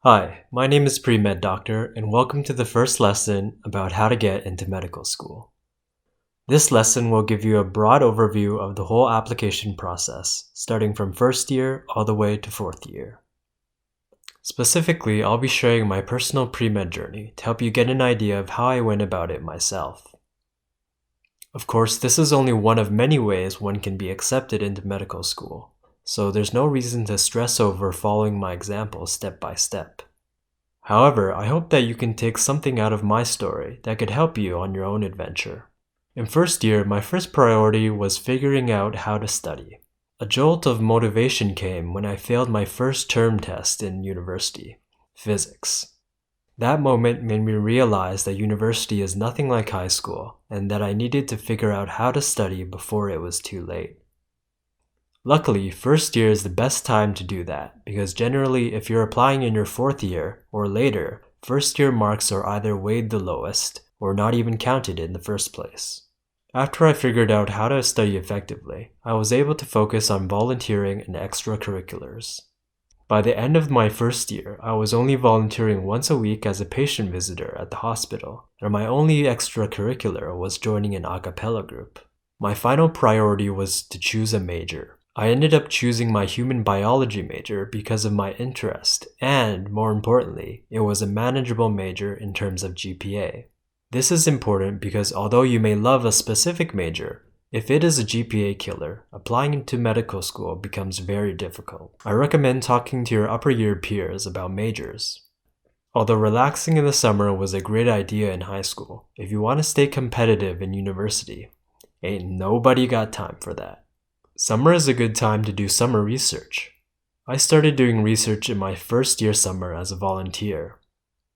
Hi, my name is Pre-Med Doctor, and welcome to the first lesson about how to get into medical school. This lesson will give you a broad overview of the whole application process, starting from first year all the way to fourth year. Specifically, I'll be sharing my personal pre-med journey to help you get an idea of how I went about it myself. Of course, this is only one of many ways one can be accepted into medical school, so there's no reason to stress over following my example step by step. However, I hope that you can take something out of my story that could help you on your own adventure. In first year, my first priority was figuring out how to study. A jolt of motivation came when I failed my first term test in university, physics. That moment made me realize that university is nothing like high school and that I needed to figure out how to study before it was too late. Luckily, first year is the best time to do that because generally if you're applying in your fourth year or later, first year marks are either weighed the lowest or not even counted in the first place. After I figured out how to study effectively, I was able to focus on volunteering and extracurriculars. By the end of my first year, I was only volunteering once a week as a patient visitor at the hospital, and my only extracurricular was joining an a cappella group. My final priority was to choose a major. I ended up choosing my human biology major because of my interest, and more importantly, it was a manageable major in terms of GPA. This is important because although you may love a specific major, if it is a GPA killer, applying into medical school becomes very difficult. I recommend talking to your upper year peers about majors. Although relaxing in the summer was a great idea in high school, if you want to stay competitive in university, ain't nobody got time for that. Summer is a good time to do summer research. I started doing research in my first year summer as a volunteer.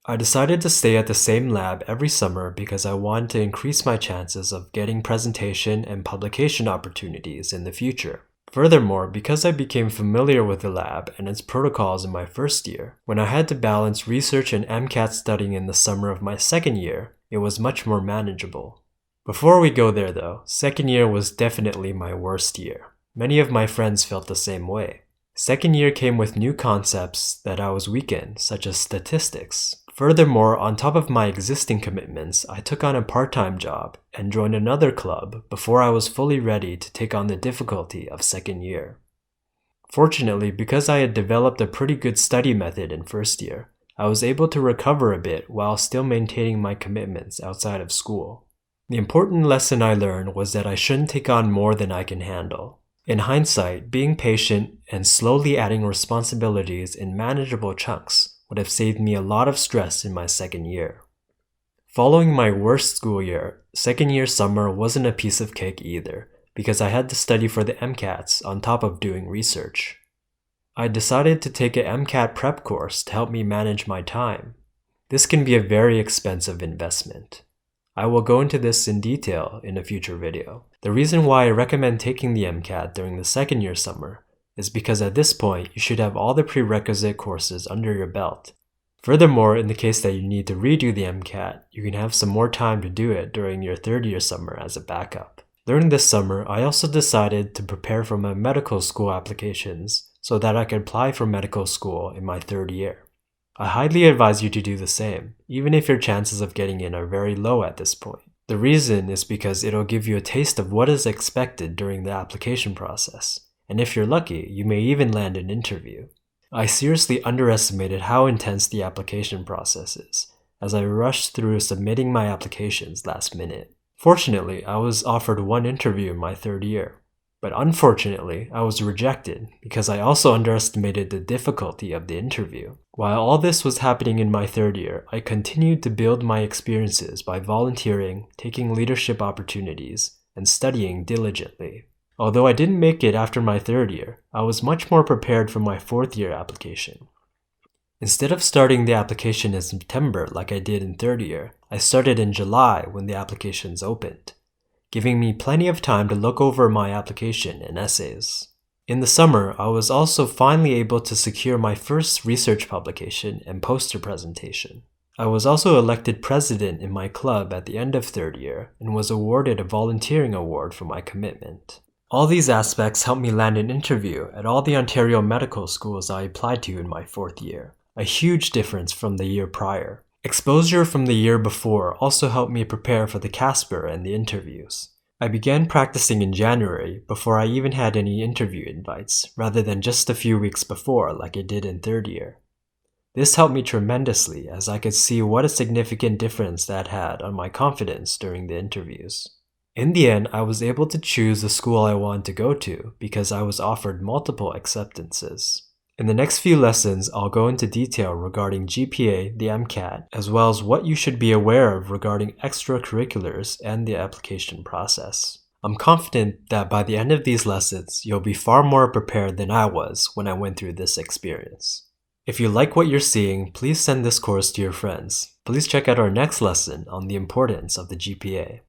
I decided to stay at the same lab every summer because I wanted to increase my chances of getting presentation and publication opportunities in the future. Furthermore, because I became familiar with the lab and its protocols in my first year, when I had to balance research and MCAT studying in the summer of my second year, it was much more manageable. Before we go there though, second year was definitely my worst year. Many of my friends felt the same way. Second year came with new concepts that I was weak in, such as statistics. Furthermore, on top of my existing commitments, I took on a part-time job and joined another club before I was fully ready to take on the difficulty of second year. Fortunately, because I had developed a pretty good study method in first year, I was able to recover a bit while still maintaining my commitments outside of school. The important lesson I learned was that I shouldn't take on more than I can handle. In hindsight, being patient and slowly adding responsibilities in manageable chunks would have saved me a lot of stress in my second year. Following my worst school year, second year summer wasn't a piece of cake either, because I had to study for the MCATs on top of doing research. I decided to take an MCAT prep course to help me manage my time. This can be a very expensive investment. I will go into this in detail in a future video. The reason why I recommend taking the MCAT during the second year summer is because at this point you should have all the prerequisite courses under your belt. Furthermore, in the case that you need to redo the MCAT, you can have some more time to do it during your third year summer as a backup. During this summer, I also decided to prepare for my medical school applications so that I could apply for medical school in my third year. I highly advise you to do the same, even if your chances of getting in are very low at this point. The reason is because it'll give you a taste of what is expected during the application process, and if you're lucky, you may even land an interview. I seriously underestimated how intense the application process is, as I rushed through submitting my applications last minute. Fortunately, I was offered one interview in my third year. But unfortunately, I was rejected because I also underestimated the difficulty of the interview. While all this was happening in my third year, I continued to build my experiences by volunteering, taking leadership opportunities, and studying diligently. Although I didn't make it after my third year, I was much more prepared for my fourth year application. Instead of starting the application in September like I did in third year, I started in July when the applications opened, giving me plenty of time to look over my application and essays. In the summer, I was also finally able to secure my first research publication and poster presentation. I was also elected president in my club at the end of third year and was awarded a volunteering award for my commitment. All these aspects helped me land an interview at all the Ontario medical schools I applied to in my fourth year. a huge difference from the year prior. Exposure from the year before also helped me prepare for the Casper and the interviews. I began practicing in January before I even had any interview invites, rather than just a few weeks before like I did in third year. This helped me tremendously as I could see what a significant difference that had on my confidence during the interviews. In the end, I was able to choose the school I wanted to go to because I was offered multiple acceptances. In the next few lessons, I'll go into detail regarding GPA, the MCAT, as well as what you should be aware of regarding extracurriculars and the application process. I'm confident that by the end of these lessons, you'll be far more prepared than I was when I went through this experience. If you like what you're seeing, please send this course to your friends. Please check out our next lesson on the importance of the GPA.